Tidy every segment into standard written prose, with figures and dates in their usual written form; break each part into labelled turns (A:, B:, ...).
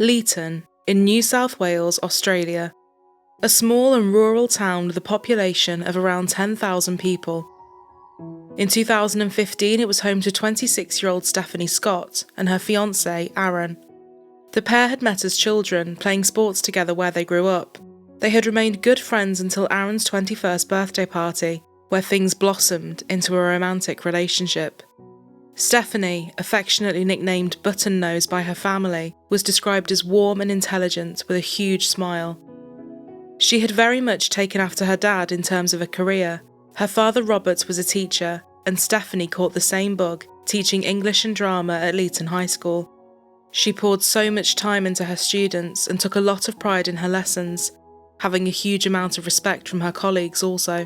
A: Leeton, in New South Wales, Australia. A small and rural town with a population of around 10,000 people. In 2015, it was home to 26-year-old Stephanie Scott and her fiancé, Aaron. The pair had met as children, playing sports together where they grew up. They had remained good friends until Aaron's 21st birthday party, where things blossomed into a romantic relationship. Stephanie, affectionately nicknamed Button Nose by her family, was described as warm and intelligent with a huge smile. She had very much taken after her dad in terms of a career. Her father Robert was a teacher, and Stephanie caught the same bug, teaching English and drama at Leeton High School. She poured so much time into her students and took a lot of pride in her lessons, having a huge amount of respect from her colleagues also.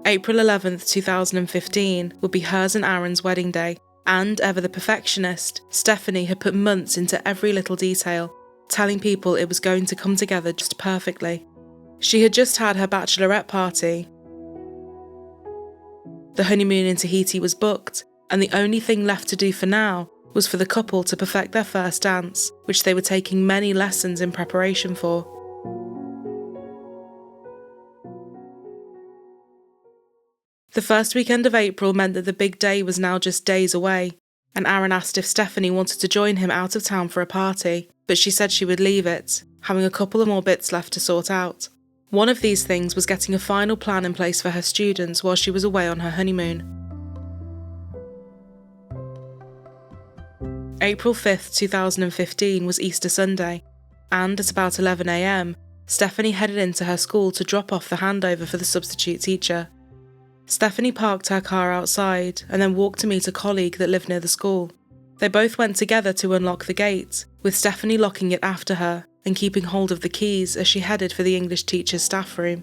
A: April 11th, 2015 would be hers and Aaron's wedding day, and ever the perfectionist, Stephanie had put months into every little detail, telling people it was going to come together just perfectly. She had just had her bachelorette party. The honeymoon in Tahiti was booked, and the only thing left to do for now was for the couple to perfect their first dance, which they were taking many lessons in preparation for. The first weekend of April meant that the big day was now just days away, and Aaron asked if Stephanie wanted to join him out of town for a party, but she said she would leave it, having a couple of more bits left to sort out. One of these things was getting a final plan in place for her students while she was away on her honeymoon. April 5th, 2015 was Easter Sunday, and at about 11 a.m, Stephanie headed into her school to drop off the handover for the substitute teacher. Stephanie parked her car outside and then walked to meet a colleague that lived near the school. They both went together to unlock the gate, with Stephanie locking it after her and keeping hold of the keys as she headed for the English teacher's staff room.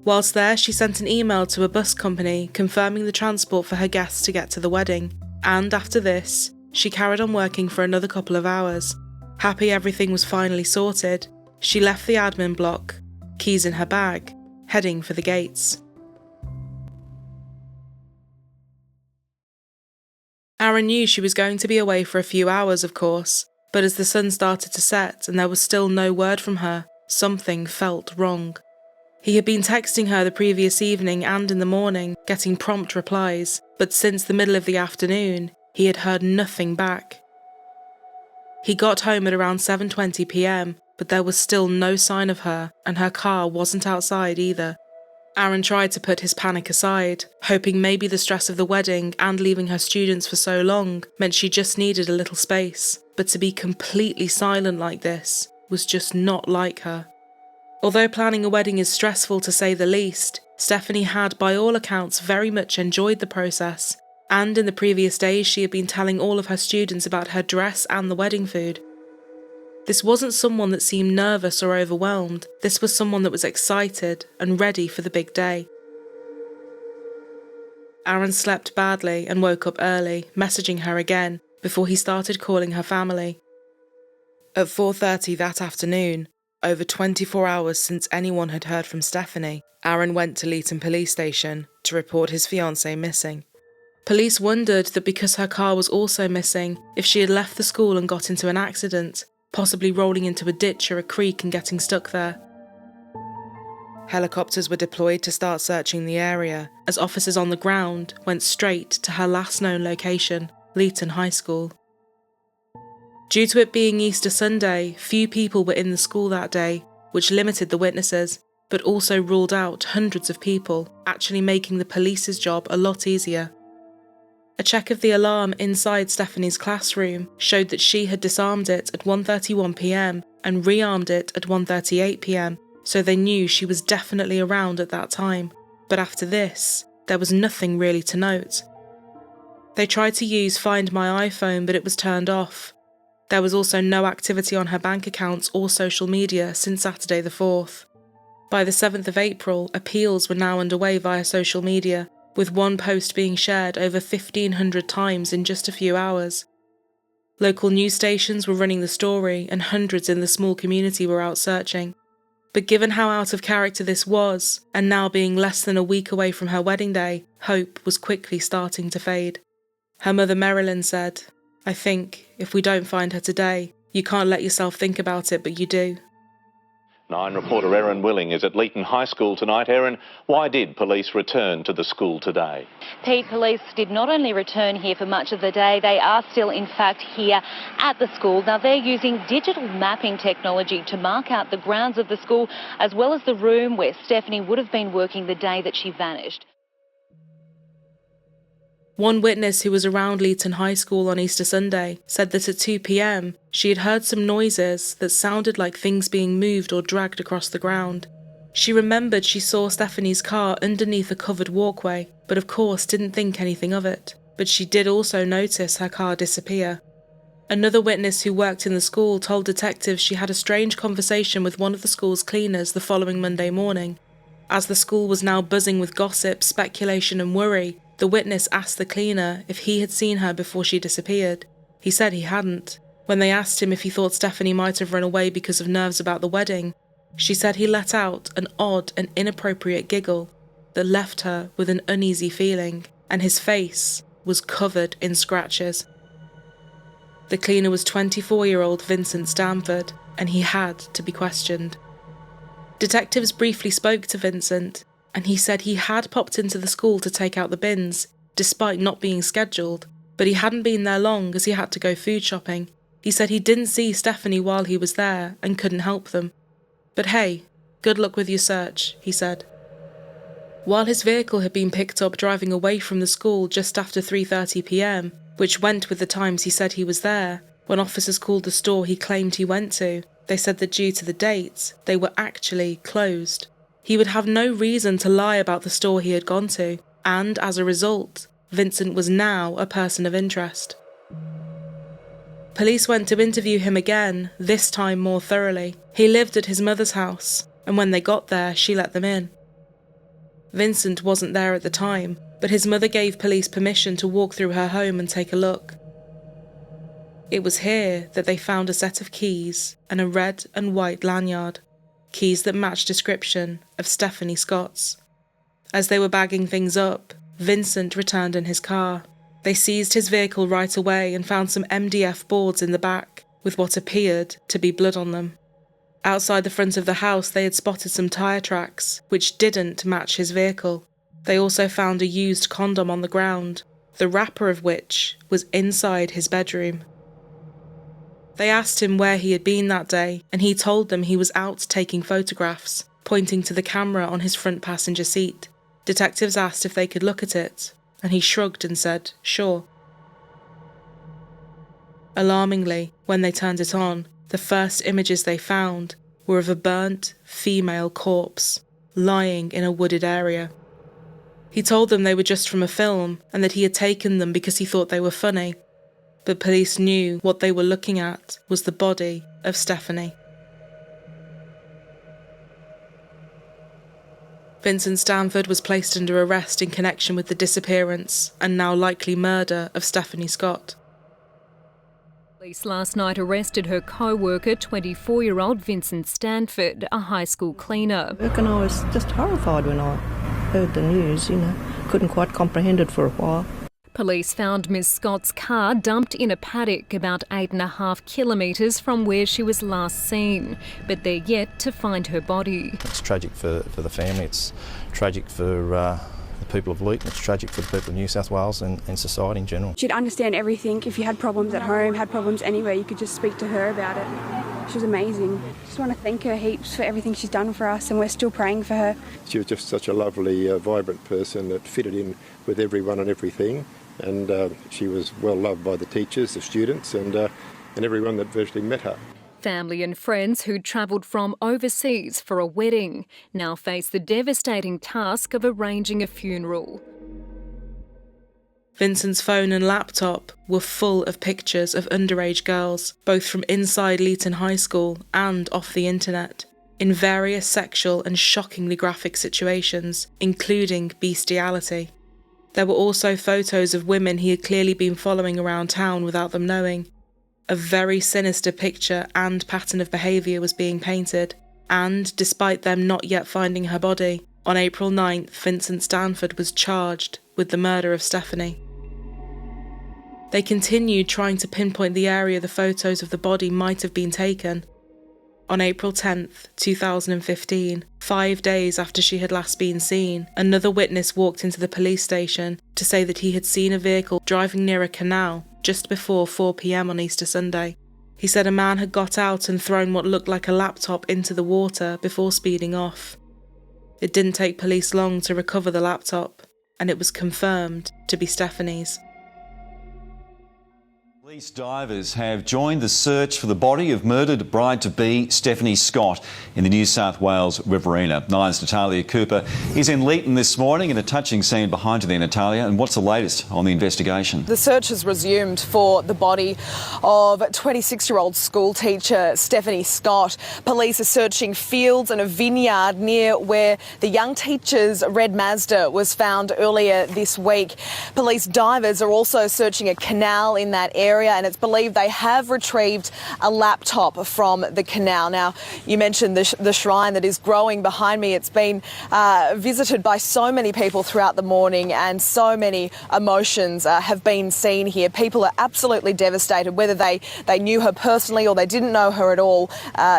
A: Whilst there, she sent an email to a bus company confirming the transport for her guests to get to the wedding, and after this, she carried on working for another couple of hours. Happy everything was finally sorted, she left the admin block, keys in her bag, heading for the gates. Aaron knew she was going to be away for a few hours, of course, but as the sun started to set and there was still no word from her, something felt wrong. He had been texting her the previous evening and in the morning, getting prompt replies, but since the middle of the afternoon, he had heard nothing back. He got home at around 7:20 p.m, but there was still no sign of her, and her car wasn't outside either. Aaron tried to put his panic aside, hoping maybe the stress of the wedding and leaving her students for so long meant she just needed a little space, but to be completely silent like this was just not like her. Although planning a wedding is stressful to say the least, Stephanie had by all accounts very much enjoyed the process, and in the previous days she had been telling all of her students about her dress and the wedding food. This wasn't someone that seemed nervous or overwhelmed, this was someone that was excited and ready for the big day. Aaron slept badly and woke up early, messaging her again, before he started calling her family. At 4:30 that afternoon, over 24 hours since anyone had heard from Stephanie, Aaron went to Leeton Police Station to report his fiancée missing. Police wondered that because her car was also missing, if she had left the school and got into an accident, possibly rolling into a ditch or a creek and getting stuck there. Helicopters were deployed to start searching the area, as officers on the ground went straight to her last known location, Leeton High School. Due to it being Easter Sunday, few people were in the school that day, which limited the witnesses, but also ruled out hundreds of people, actually making the police's job a lot easier. A check of the alarm inside Stephanie's classroom showed that she had disarmed it at 1:31 p.m. and rearmed it at 1:38 p.m, so they knew she was definitely around at that time. But after this, there was nothing really to note. They tried to use Find My iPhone, but it was turned off. There was also no activity on her bank accounts or social media since Saturday the 4th. By the 7th of April, appeals were now underway via social media, with one post being shared over 1,500 times in just a few hours. Local news stations were running the story, and hundreds in the small community were out searching. But given how out of character this was, and now being less than a week away from her wedding day, hope was quickly starting to fade. Her mother Marilyn said, I think, if we don't find her today, you can't let yourself think about it, but you do.
B: 9 reporter Erin Willing is at Leeton High School tonight. Erin, why did police return to the school today?
C: Pete, police did not only return here for much of the day, they are still in fact here at the school. Now they're using digital mapping technology to mark out the grounds of the school as well as the room where Stephanie would have been working the day that she vanished.
A: One witness who was around Leeton High School on Easter Sunday said that at 2 p.m, she had heard some noises that sounded like things being moved or dragged across the ground. She remembered she saw Stephanie's car underneath a covered walkway, but of course didn't think anything of it. But she did also notice her car disappear. Another witness who worked in the school told detectives she had a strange conversation with one of the school's cleaners the following Monday morning. As the school was now buzzing with gossip, speculation and worry, the witness asked the cleaner if he had seen her before she disappeared. He said he hadn't. When they asked him if he thought Stephanie might have run away because of nerves about the wedding, she said he let out an odd and inappropriate giggle that left her with an uneasy feeling, and his face was covered in scratches. The cleaner was 24-year-old Vincent Stanford, and he had to be questioned. Detectives briefly spoke to Vincent, and he said he had popped into the school to take out the bins, despite not being scheduled, but he hadn't been there long as he had to go food shopping. He said he didn't see Stephanie while he was there and couldn't help them. But hey, good luck with your search, he said. While his vehicle had been picked up driving away from the school just after 3:30 p.m, which went with the times he said he was there, when officers called the store he claimed he went to, they said that due to the dates, they were actually closed. He would have no reason to lie about the store he had gone to, and as a result, Vincent was now a person of interest. Police went to interview him again, this time more thoroughly. He lived at his mother's house, and when they got there, she let them in. Vincent wasn't there at the time, but his mother gave police permission to walk through her home and take a look. It was here that they found a set of keys and a red and white lanyard. Keys that matched description of Stephanie Scott's. As they were bagging things up, Vincent returned in his car. They seized his vehicle right away and found some MDF boards in the back, with what appeared to be blood on them. Outside the front of the house they had spotted some tyre tracks, which didn't match his vehicle. They also found a used condom on the ground, the wrapper of which was inside his bedroom. They asked him where he had been that day, and he told them he was out taking photographs, pointing to the camera on his front passenger seat. Detectives asked if they could look at it, and he shrugged and said, sure. Alarmingly, when they turned it on, the first images they found were of a burnt female corpse, lying in a wooded area. He told them they were just from a film, and that he had taken them because he thought they were funny. But police knew what they were looking at was the body of Stephanie. Vincent Stanford was placed under arrest in connection with the disappearance and now likely murder of Stephanie Scott.
D: Police last night arrested her co-worker, 24-year-old Vincent Stanford, a high school cleaner.
E: I reckon I was just horrified when I heard the news, couldn't quite comprehend it for a while.
D: Police found Ms Scott's car dumped in a paddock about 8.5 kilometres from where she was last seen, but they're yet to find her body.
F: It's tragic for the family, it's tragic for the people of Leeton, it's tragic for the people of New South Wales and society in general.
G: She'd understand everything. If you had problems at home, had problems anywhere, you could just speak to her about it. She was amazing. Just want to thank her heaps for everything she's done for us, and we're still praying for her.
H: She was just such a lovely, vibrant person that fitted in with everyone and everything. And she was well loved by the teachers, the students and everyone that virtually met her.
D: Family and friends who'd travelled from overseas for a wedding now face the devastating task of arranging a funeral.
A: Vincent's phone and laptop were full of pictures of underage girls, both from inside Leeton High School and off the internet, in various sexual and shockingly graphic situations, including bestiality. There were also photos of women he had clearly been following around town without them knowing. A very sinister picture and pattern of behaviour was being painted, and despite them not yet finding her body, on April 9th, Vincent Stanford was charged with the murder of Stephanie. They continued trying to pinpoint the area the photos of the body might have been taken. On April 10th, 2015, 5 days after she had last been seen, another witness walked into the police station to say that he had seen a vehicle driving near a canal just before 4 p.m. on Easter Sunday. He said a man had got out and thrown what looked like a laptop into the water before speeding off. It didn't take police long to recover the laptop, and it was confirmed to be Stephanie's.
I: Police divers have joined the search for the body of murdered bride-to-be Stephanie Scott in the New South Wales Riverina. Nine's Natalia Cooper is in Leeton this morning in a touching scene behind you there, Natalia. And what's the latest on the investigation?
J: The search has resumed for the body of 26-year-old school teacher Stephanie Scott. Police are searching fields and a vineyard near where the young teacher's red Mazda was found earlier this week. Police divers are also searching a canal in that area, and it's believed they have retrieved a laptop from the canal. Now, you mentioned the shrine that is growing behind me. It's been visited by so many people throughout the morning, and so many emotions have been seen here. People are absolutely devastated, whether they knew her personally or they didn't know her at all.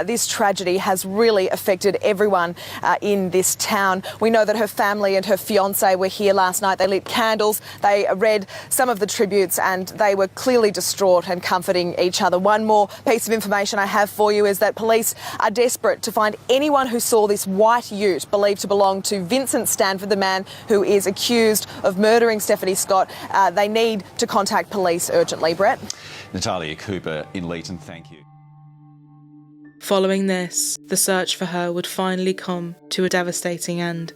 J: This tragedy has really affected everyone in this town. We know that her family and her fiancé were here last night. They lit candles, they read some of the tributes, and they were clearly distraught and comforting each other. One more piece of information I have for you is that police are desperate to find anyone who saw this white ute believed to belong to Vincent Stanford, the man who is accused of murdering Stephanie Scott. They need to contact police urgently. Brett?
I: Natalia Cooper in Leeton, thank you.
A: Following this, the search for her would finally come to a devastating end.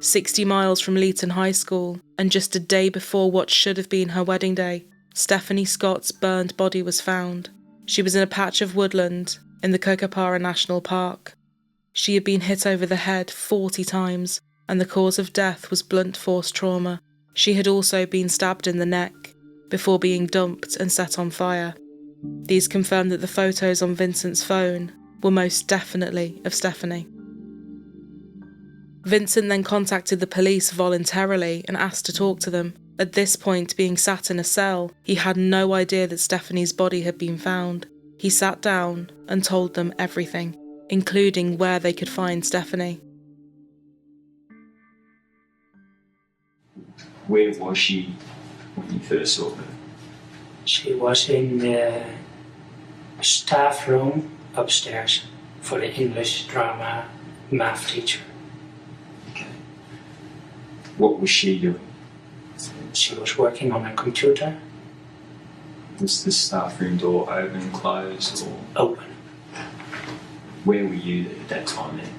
A: 60 miles from Leeton High School, and just a day before what should have been her wedding day, Stephanie Scott's burned body was found. She was in a patch of woodland in the Kokopara National Park. She had been hit over the head 40 times, and the cause of death was blunt force trauma. She had also been stabbed in the neck before being dumped and set on fire. These confirmed that the photos on Vincent's phone were most definitely of Stephanie. Vincent then contacted the police voluntarily and asked to talk to them. At this point, being sat in a cell, he had no idea that Stephanie's body had been found. He sat down and told them everything, including where they could find Stephanie.
K: Where was she when you first saw her?
L: She was in the staff room upstairs for the English drama math teacher.
K: Okay. What was she doing?
L: She was working on a computer.
K: Was the staff room door open and closed or?
L: Open.
K: Where were you at that time then?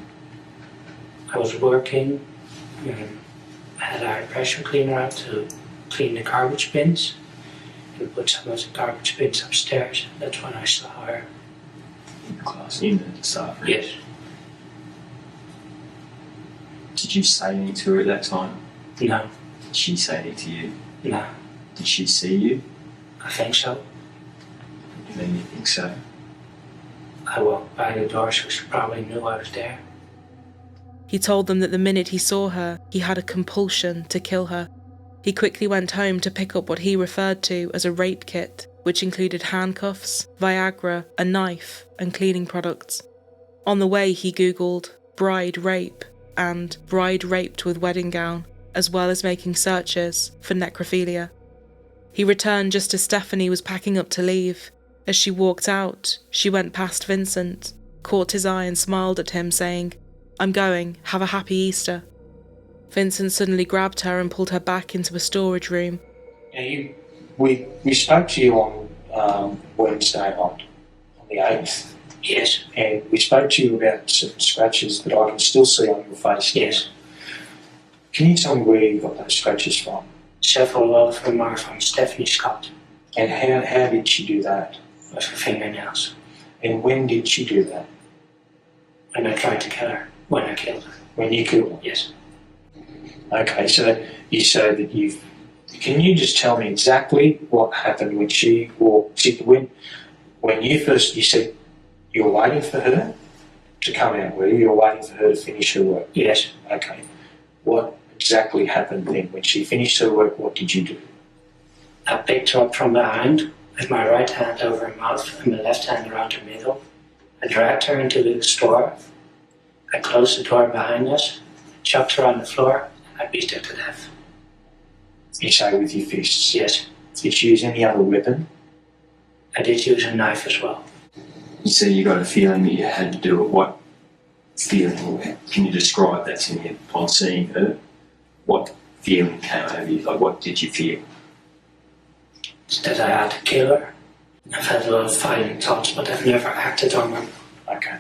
L: I was working. I had our pressure cleaner out to clean the garbage bins. We put some of the garbage bins upstairs. That's when I saw her.
K: In class, in the staff room?
L: Yes.
K: Did you say anything to her at that time?
L: No.
K: Did she say anything to you?
L: No.
K: Did she see you?
L: I think so.
K: What do you mean you think so?
L: I walked by the door, so she probably knew I was there.
A: He told them that the minute he saw her, he had a compulsion to kill her. He quickly went home to pick up what he referred to as a rape kit, which included handcuffs, Viagra, a knife, and cleaning products. On the way, he Googled bride rape and bride raped with wedding gown, as well as making searches for necrophilia. He returned just as Stephanie was packing up to leave. As she walked out, she went past Vincent, caught his eye and smiled at him, saying, "I'm going, have a happy Easter." Vincent suddenly grabbed her and pulled her back into a storage room.
L: Yeah, we spoke to you on Wednesday on the 8th. Yes. And we spoke to you about some scratches that I can still see on your face. Yes. Can you tell me where you got those scratches from? Several of them are from Stephanie Scott. And how did she do that? With her fingernails. And when did she do that? When I tried to kill her. When I killed her. When you killed her? Yes. Okay, so you say that you've... Can you just tell me exactly what happened when she walked... When you first... You said you were waiting for her to come out, were you? You were waiting for her to finish her work? Yes. Okay. What exactly happened then? When she finished her work, what did you do? I picked her up from behind with my right hand over her mouth and my left hand around her middle. I dragged her into the store. I closed the door behind us, chucked her on the floor, and I beat her to death.
M: You say with your fists?
L: Yes.
M: Did you use any other weapon?
L: I did use a knife as well.
K: You say you got a feeling that you had to do it. What feeling? Can you describe that to me upon seeing her? What feeling came over you? Like, what did you feel?
L: It's that I had to kill her. I've had a lot of violent thoughts, but I've never acted on them.
M: Okay.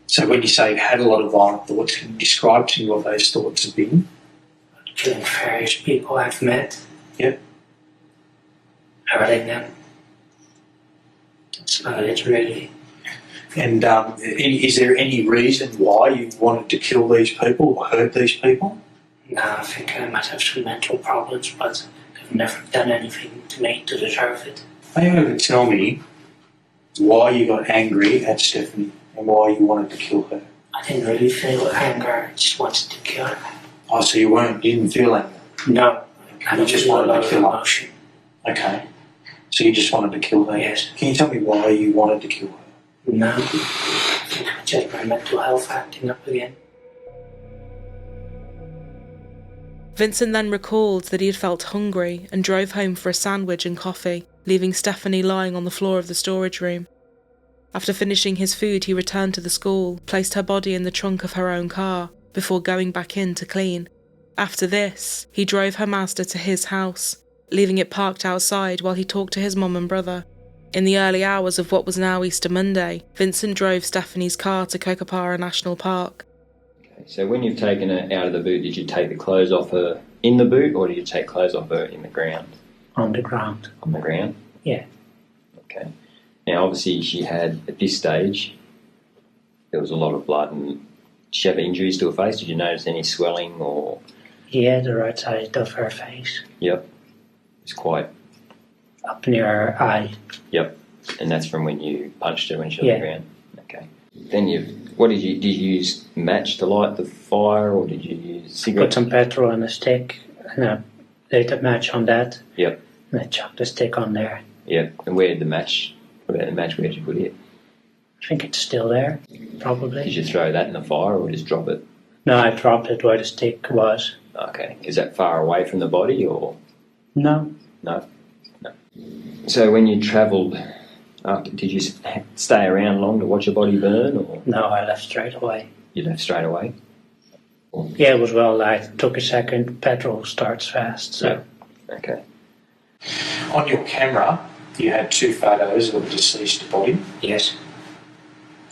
M: So when you say you had a lot of violent thoughts, can you describe to me what those thoughts have been?
L: Killing various people I've met.
M: Yep.
L: Hurting them. That's about it, really.
M: And is there any reason why you wanted to kill these people or hurt these people?
L: No, I think I might have some mental problems, but I've never done anything to me to deserve it.
M: Are you able to tell me why you got angry at Stephanie and why you wanted to kill her?
L: I didn't really feel anger, I just wanted to kill her.
M: Oh, so you didn't feel anger?
L: No.
M: You just wanted to kill her?
L: Emotion.
M: Okay. So you just wanted to kill her?
L: Yes.
M: Can you tell me why you wanted to kill her?
L: No. I think it's just my mental health acting up again.
A: Vincent then recalled that he had felt hungry and drove home for a sandwich and coffee, leaving Stephanie lying on the floor of the storage room. After finishing his food, he returned to the school, placed her body in the trunk of her own car, before going back in to clean. After this, he drove her Mazda to his house, leaving it parked outside while he talked to his mum and brother. In the early hours of what was now Easter Monday, Vincent drove Stephanie's car to Kokopara National Park.
K: Okay, so when you've taken her out of the boot, did you take the clothes off her in the boot, or did you take clothes off her in the ground?
L: On the ground.
K: On the ground?
L: Yeah.
K: Okay. Now, obviously, she had, at this stage, there was a lot of blood, and did she have injuries to her face? Did you notice any swelling or...?
L: Yeah, the right side of her face.
K: Yep. It's quite...
L: Up near her eye.
K: Yep. And that's from when you punched her when she was on the ground? Okay. Then did you use match to light the fire, or did you use cigarettes?
L: Put some petrol on a stick, and I lit a match on that.
K: Yep.
L: And I chucked the stick on there.
K: Yep. And where did the match... What about the match? Where did you put it?
L: I think it's still there, probably.
K: Did you throw that in the fire or just drop it?
L: No, I dropped it where the stick was.
K: Okay. Is that far away from the body or...?
L: No.
K: No? No. So when you travelled, did you stay around long to watch your body burn? Or?
L: No, I left straight away.
K: You left straight away? Or?
L: Yeah, it was well light. It took a second. Petrol starts fast, so...
K: Yeah. Okay.
M: On your camera, you had 2 photos of the deceased body.
L: Yes.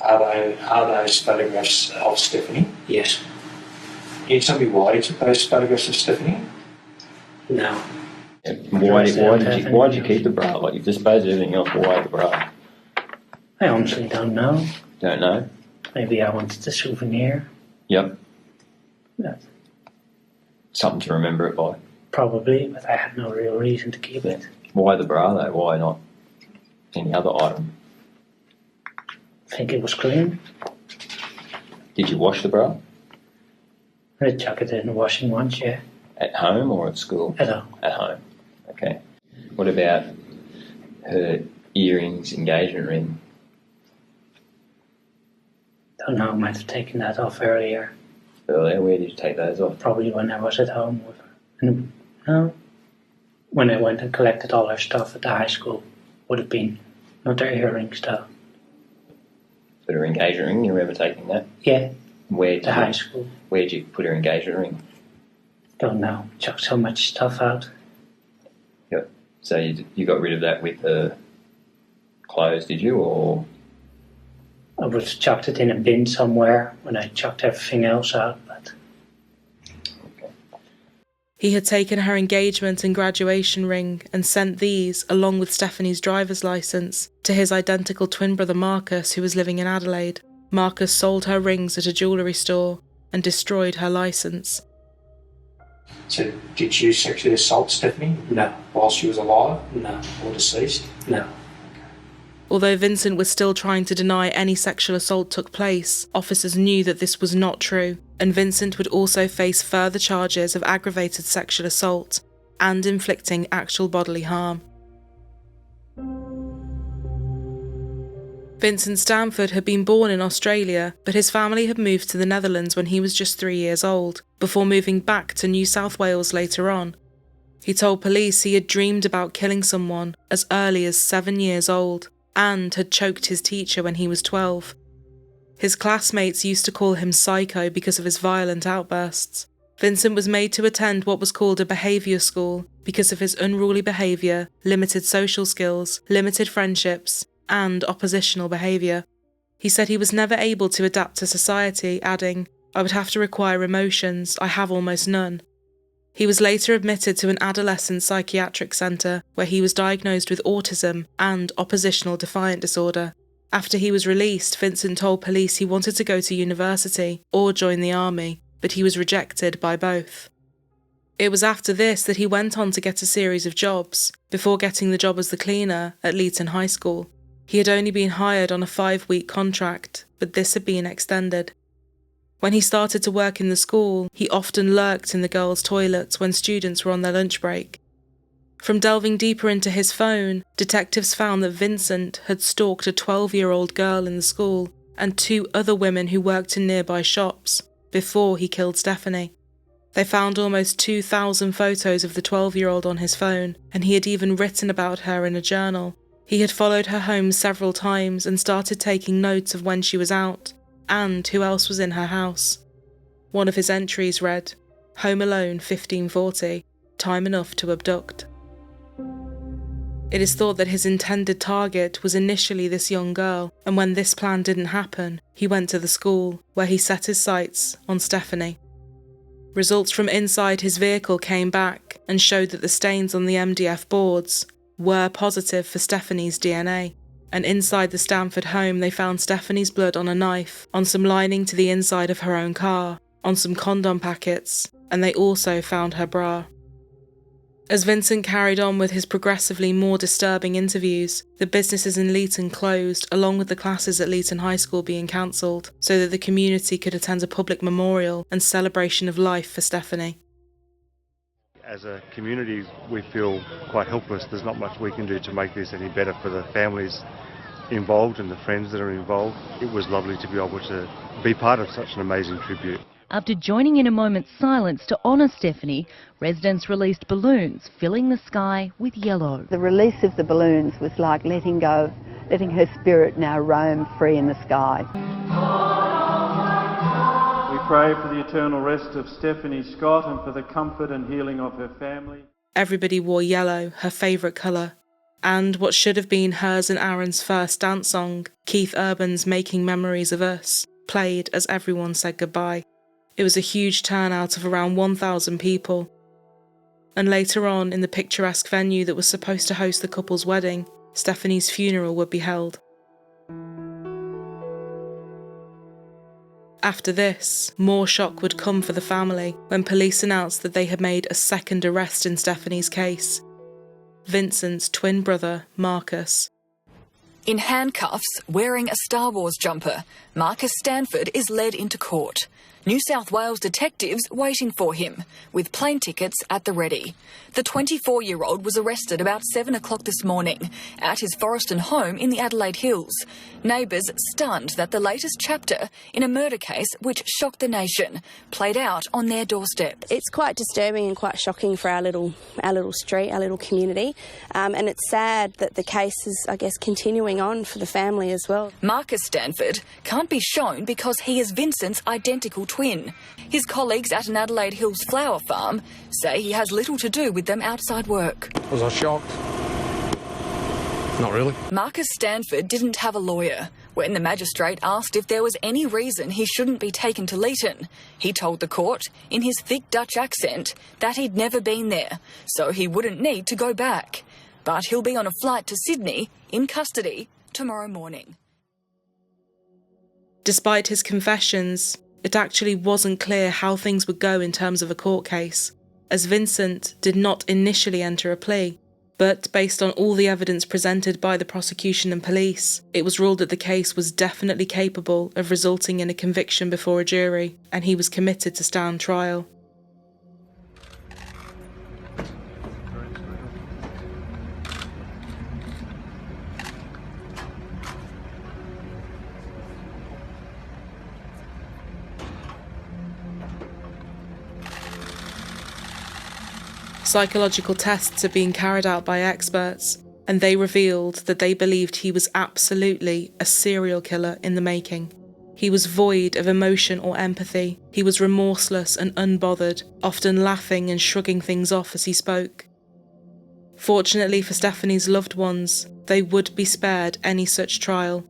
M: Are those photographs of Stephanie?
L: Yes.
M: Can you tell me why you took those photographs of Stephanie?
L: No.
K: Yeah. Why did you keep the bra? Like, you've disposed of everything else, why the bra?
L: I honestly don't know.
K: Don't know?
L: Maybe I wanted a souvenir.
K: Yep.
L: Yeah.
K: Something to remember it by?
L: Probably, but I had no real reason to keep it.
K: Why the bra though? Why not any other item?
L: I think it was clean.
K: Did you wash the bra?
L: I chucked it in the washing once, yeah.
K: At home or at school?
L: At home.
K: At home. Okay. What about her earrings, engagement ring?
L: Don't know, I might have taken that off earlier.
K: Earlier? Where did you take those off?
L: Probably when I was at home with her. No. When I went and collected all her stuff at the high school. Would have been. Not her earrings though.
K: But her engagement ring, you remember taking that?
L: Yeah.
K: Where did
L: high school.
K: Where did you put her engagement ring?
L: Don't know. Chucked so much stuff out.
K: Yep. So you got rid of that with her clothes, did you, or?
L: I would have chucked it in a bin somewhere when I chucked everything else out, but...
K: Okay.
A: He had taken her engagement and graduation ring and sent these, along with Stephanie's driver's licence, to his identical twin brother Marcus, who was living in Adelaide. Marcus sold her rings at a jewellery store and destroyed her licence.
M: So, did you sexually assault Stephanie?
L: No.
M: While she was alive?
L: No.
M: Or deceased?
L: No.
A: Although Vincent was still trying to deny any sexual assault took place, officers knew that this was not true, and Vincent would also face further charges of aggravated sexual assault. and inflicting actual bodily harm. Vincent Stanford had been born in Australia, but his family had moved to the Netherlands when he was just 3 years old, before moving back to New South Wales later on. He told police he had dreamed about killing someone as early as 7 years old, and had choked his teacher when he was 12. His classmates used to call him Psycho because of his violent outbursts. Vincent was made to attend what was called a behaviour school because of his unruly behaviour, limited social skills, limited friendships, and oppositional behaviour. He said he was never able to adapt to society, adding, "I would have to require emotions, I have almost none." He was later admitted to an adolescent psychiatric centre where he was diagnosed with autism and oppositional defiant disorder. After he was released, Vincent told police he wanted to go to university or join the army, but he was rejected by both. It was after this that he went on to get a series of jobs, before getting the job as the cleaner at Leeton High School. He had only been hired on a 5-week contract, but this had been extended. When he started to work in the school, he often lurked in the girls' toilets when students were on their lunch break. From delving deeper into his phone, detectives found that Vincent had stalked a 12-year-old girl in the school and 2 other women who worked in nearby shops before he killed Stephanie. They found almost 2,000 photos of the 12-year-old on his phone, and he had even written about her in a journal. He had followed her home several times and started taking notes of when she was out and who else was in her house. One of his entries read, "Home alone 1540, time enough to abduct." It is thought that his intended target was initially this young girl, and when this plan didn't happen, he went to the school, where he set his sights on Stephanie. Results from inside his vehicle came back and showed that the stains on the MDF boards were positive for Stephanie's DNA, and inside the Stanford home they found Stephanie's blood on a knife, on some lining to the inside of her own car, on some condom packets, and they also found her bra. As Vincent carried on with his progressively more disturbing interviews, the businesses in Leeton closed, along with the classes at Leeton High School being cancelled, so that the community could attend a public memorial and celebration of life for Stephanie.
N: As a community, we feel quite helpless. There's not much we can do to make this any better for the families involved and the friends that are involved. It was lovely to be able to be part of such an amazing tribute.
O: After joining in a moment's silence to honour Stephanie, residents released balloons, filling the sky with yellow.
P: The release of the balloons was like letting go, letting her spirit now roam free in the sky.
Q: We pray for the eternal rest of Stephanie Scott and for the comfort and healing of her family.
A: Everybody wore yellow, her favourite colour, and what should have been hers and Aaron's first dance song, Keith Urban's Making Memories of Us, played as everyone said goodbye. It was a huge turnout of around 1,000 people. And later on, in the picturesque venue that was supposed to host the couple's wedding, Stephanie's funeral would be held. After this, more shock would come for the family when police announced that they had made a second arrest in Stephanie's case. Vincent's twin brother, Marcus.
R: In handcuffs, wearing a Star Wars jumper, Marcus Stanford is led into court. New South Wales detectives waiting for him, with plane tickets at the ready. The 24-year-old was arrested about 7 o'clock this morning at his Forreston home in the Adelaide Hills. Neighbours stunned that the latest chapter in a murder case which shocked the nation played out on their doorstep.
S: It's quite disturbing and quite shocking for our little street, our little community, and it's sad that the case is, I guess, continuing on for the family as well.
R: Marcus Stanford can't be shown because he is Vincent's identical twin. His colleagues at an Adelaide Hills flower farm say he has little to do with them outside work.
T: Was I shocked? Not really.
R: Marcus Stanford didn't have a lawyer. When the magistrate asked if there was any reason he shouldn't be taken to Leeton, he told the court, in his thick Dutch accent, that he'd never been there, so he wouldn't need to go back. But he'll be on a flight to Sydney, in custody, tomorrow morning.
A: Despite his confessions, it actually wasn't clear how things would go in terms of a court case, as Vincent did not initially enter a plea. But based on all the evidence presented by the prosecution and police, it was ruled that the case was definitely capable of resulting in a conviction before a jury, and he was committed to stand trial. Psychological tests are being carried out by experts, and they revealed that they believed he was absolutely a serial killer in the making. He was void of emotion or empathy. He was remorseless and unbothered, often laughing and shrugging things off as he spoke. Fortunately for Stephanie's loved ones, they would be spared any such trial.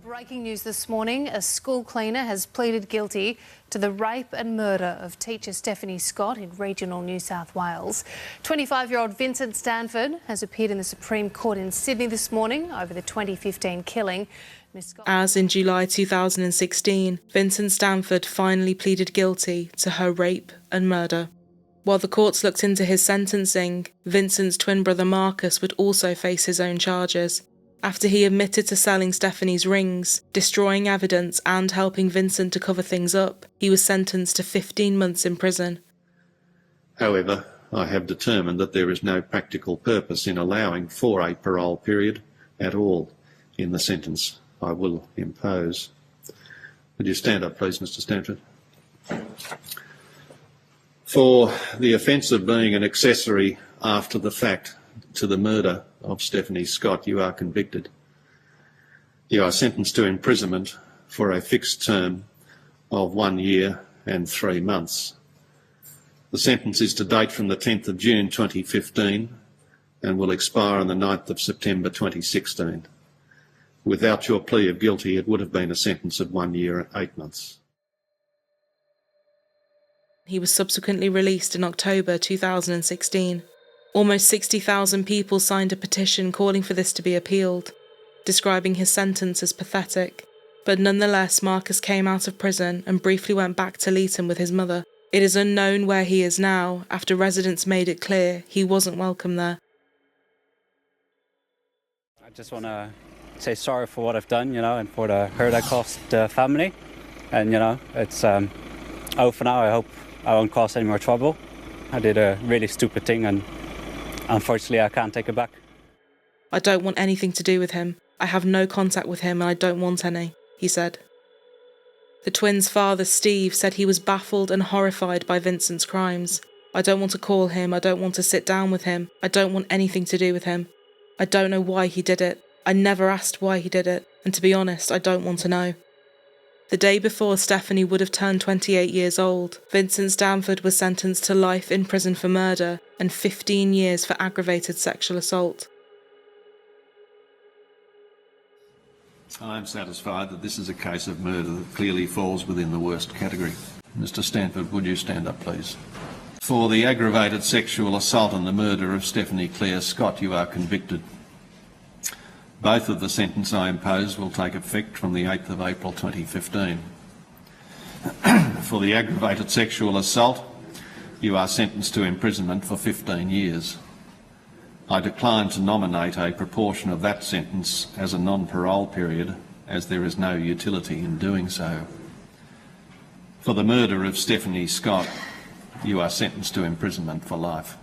U: Breaking news this morning, a school cleaner has pleaded guilty to the rape and murder of teacher Stephanie Scott in regional New South Wales. 25-year-old Vincent Stanford has appeared in the Supreme Court in Sydney this morning over the 2015 killing.
A: As in July 2016, Vincent Stanford finally pleaded guilty to her rape and murder. While the courts looked into his sentencing, Vincent's twin brother Marcus would also face his own charges. After he admitted to selling Stephanie's rings, destroying evidence and helping Vincent to cover things up, he was sentenced to 15 months in prison.
V: However, I have determined that there is no practical purpose in allowing for a parole period at all in the sentence I will impose. Would you stand up, please, Mr. Stanford? For the offence of being an accessory after the fact to the murder of Stephanie Scott, you are convicted. You are sentenced to imprisonment for a fixed term of 1 year and 3 months. The sentence is to date from the 10th of June 2015 and will expire on the 9th of September 2016. Without your plea of guilty, it would have been a sentence of 1 year and 8 months.
A: He was subsequently released in October 2016. Almost 60,000 people signed a petition calling for this to be appealed, describing his sentence as pathetic. But nonetheless, Marcus came out of prison and briefly went back to Leeton with his mother. It is unknown where he is now, after residents made it clear he wasn't welcome there.
W: I just want to say sorry for what I've done, and for the hurt I caused the family. And, it's over for now. I hope I won't cause any more trouble. I did a really stupid thing and unfortunately I can't take it back.
A: I don't want anything to do with him. I have no contact with him and I don't want any, he said. The twins' father, Steve, said he was baffled and horrified by Vincent's crimes. I don't want to call him, I don't want to sit down with him, I don't want anything to do with him. I don't know why he did it. I never asked why he did it, and to be honest, I don't want to know. The day before Stephanie would have turned 28 years old, Vincent Stanford was sentenced to life in prison for murder and 15 years for aggravated sexual assault.
V: I am satisfied that this is a case of murder that clearly falls within the worst category. Mr. Stanford, would you stand up, please? For the aggravated sexual assault and the murder of Stephanie Claire Scott, you are convicted. Both of the sentence I impose will take effect from the 8th of April 2015. For the aggravated sexual assault, you are sentenced to imprisonment for 15 years. I decline to nominate a proportion of that sentence as a non-parole period, as there is no utility in doing so. For the murder of Stephanie Scott, you are sentenced to imprisonment for life.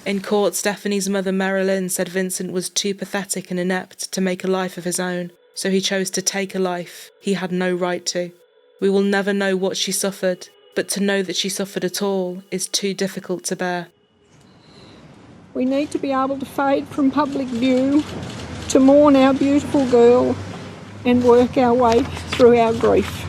A: In court, Stephanie's mother, Marilyn, said Vincent was too pathetic and inept to make a life of his own, so he chose to take a life he had no right to. We will never know what she suffered, but to know that she suffered at all is too difficult to bear.
X: We need to be able to fade from public view, to mourn our beautiful girl and work our way through our grief.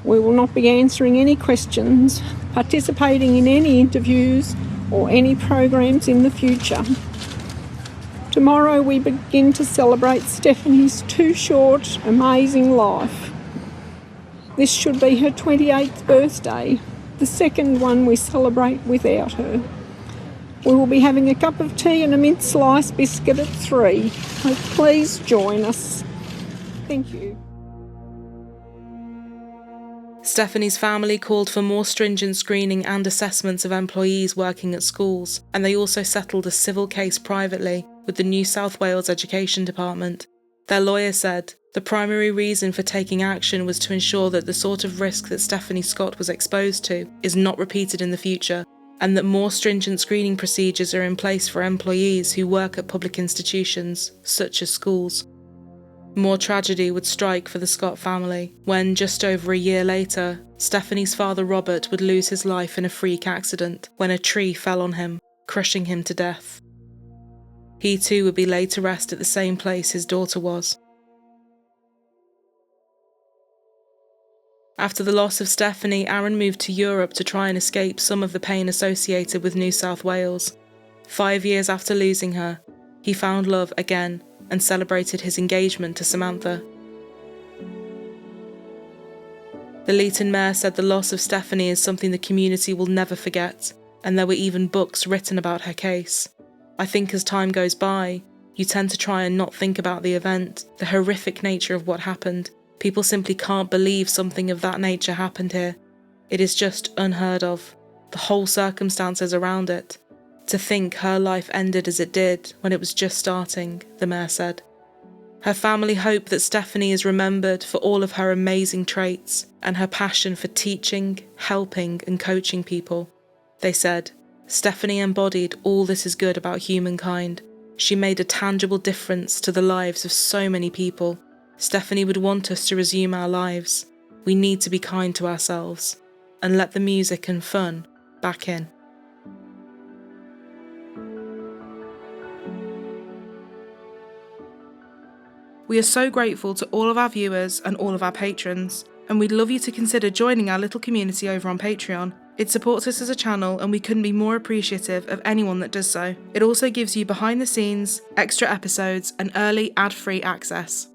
X: We will not be answering any questions, participating in any interviews or any programs in the future. Tomorrow we begin to celebrate Stephanie's too short, amazing life. This should be her 28th birthday, the second one we celebrate without her. We will be having a cup of tea and a mint slice biscuit at 3, so please join us. Thank you.
A: Stephanie's family called for more stringent screening and assessments of employees working at schools, and they also settled a civil case privately with the New South Wales Education Department. Their lawyer said the primary reason for taking action was to ensure that the sort of risk that Stephanie Scott was exposed to is not repeated in the future, and that more stringent screening procedures are in place for employees who work at public institutions, such as schools. More tragedy would strike for the Scott family when, just over a year later, Stephanie's father Robert would lose his life in a freak accident when a tree fell on him, crushing him to death. He too would be laid to rest at the same place his daughter was. After the loss of Stephanie, Aaron moved to Europe to try and escape some of the pain associated with New South Wales. 5 years after losing her, he found love again and celebrated his engagement to Samantha. The Leeton Mayor said the loss of Stephanie is something the community will never forget, and there were even books written about her case. I think as time goes by, you tend to try and not think about the event, the horrific nature of what happened. People simply can't believe something of that nature happened here. It is just unheard of, the whole circumstances around it. To think her life ended as it did when it was just starting, the Mayor said. Her family hope that Stephanie is remembered for all of her amazing traits and her passion for teaching, helping and coaching people. They said, Stephanie embodied all that is good about humankind. She made a tangible difference to the lives of so many people. Stephanie would want us to resume our lives. We need to be kind to ourselves and let the music and fun back in. We are so grateful to all of our viewers and all of our patrons, and we'd love you to consider joining our little community over on Patreon. It supports us as a channel and we couldn't be more appreciative of anyone that does so. It also gives you behind the scenes, extra episodes and early ad-free access.